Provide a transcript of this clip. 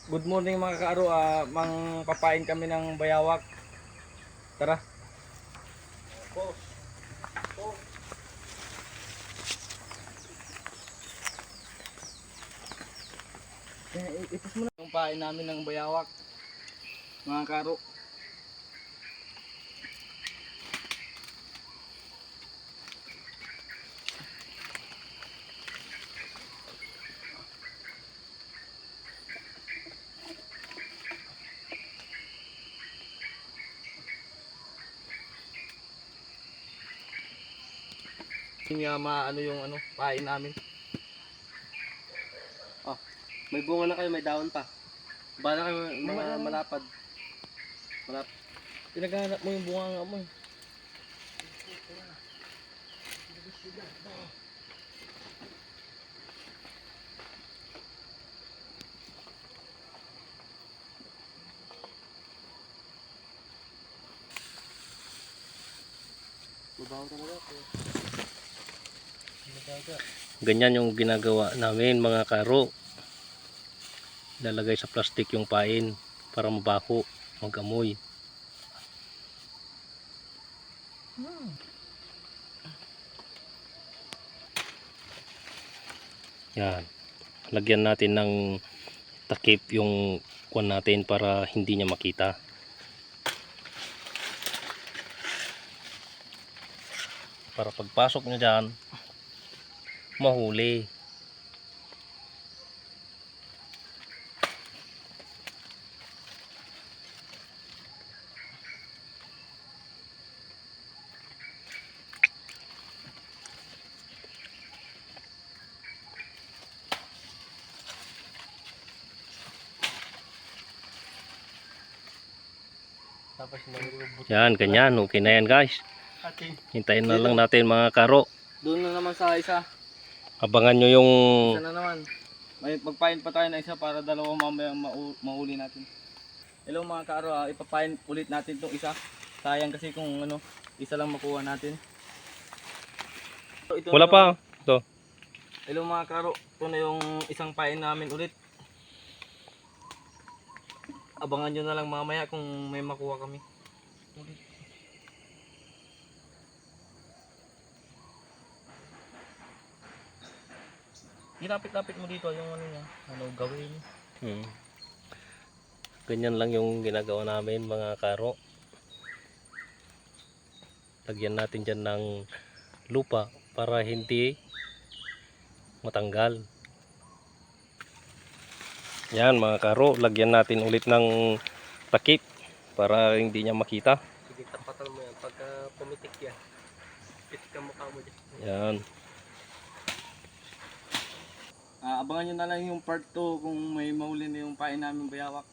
Good morning mga kaaro, mangpapain kami ng bayawak. Tara. Ipos mo na yung pain namin ng bayawak. Mga kaaro. Hindi nga maano yung pain namin. Oh, may bunga na kayo, may daon pa. Bala kayo mga malapad. Pinaghanap mo yung bunga mo eh. Mabaho talaga. Ganyan yung ginagawa namin mga karo. Lalagay sa plastic yung pain para mabaho, mag-amoy. Yan. Lagyan natin ng takip yung kuwan natin para hindi niya makita. Para pagpasok niya dyan, mahuli. Tapos nalulubot. Yan, ganyan. Okay na yan guys. Ating. Hintayin na lang natin mga karo. Doon na naman sa isa. Abangan nyo yung... Isa na naman. May magpain pa tayo na isa para dalawang mamaya mauli natin. Hello mga kaaro, ipapain ulit natin tong isa. Sayang kasi kung isa lang makuha natin. Ito Wala na pa. naman. Ito. Hello mga kaaro, ito na yung isang pain namin ulit. Abangan nyo na lang mamaya kung may makuha kami. Ilapit-lapit mo dito yung niya, gawin. Ganyan lang yung ginagawa namin mga karo. Lagyan natin dyan ng lupa para hindi matanggal. Yan mga karo, lagyan natin ulit ng takip para hindi niya makita. Sige, tapatan mo yan. Pagka pumitik yan, pitik ang mukha mo dyan. Yan. Abangan nyo na lang yung part 2 kung may mahuli na yung pain namin bayawak.